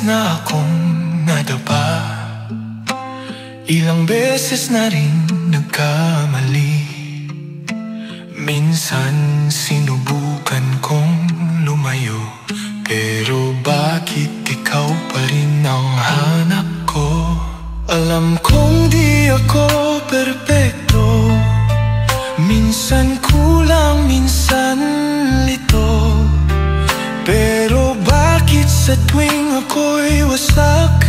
beses na akong nadapa, ilang beses na rin nagkamali. Minsan sinubukan kong lumayo, pero bakit ikaw pa rin ang hanap ko? Alam kong di ako perpekto, minsan kulang, minsan lito. Pero bakit sa tuwing ako'y wasak,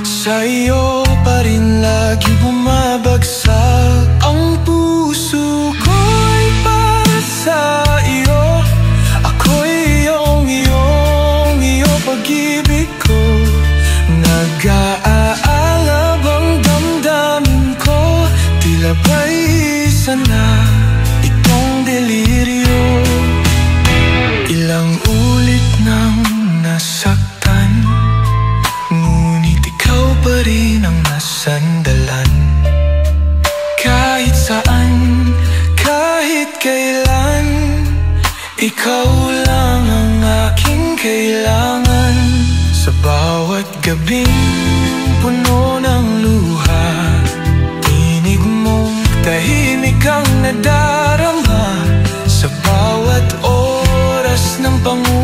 sa iyo pa rin lagi bumabagsak ang puso ko'y para sa iyo. Ako'y iyong pag-ibig ko. Nag-aalab ang damdamin ko, tila ba'y isa na itong deliryo. Ilang ulit nang nasaktan, ngunit ikaw pa rin ang nasandalan. Kahit saan, kahit kailan, ikaw lang ang aking kailangan. Sa bawat gabing puno ng luha, tinig mong tahimik ang nadarama. Sa bawat oras ng pangunawa,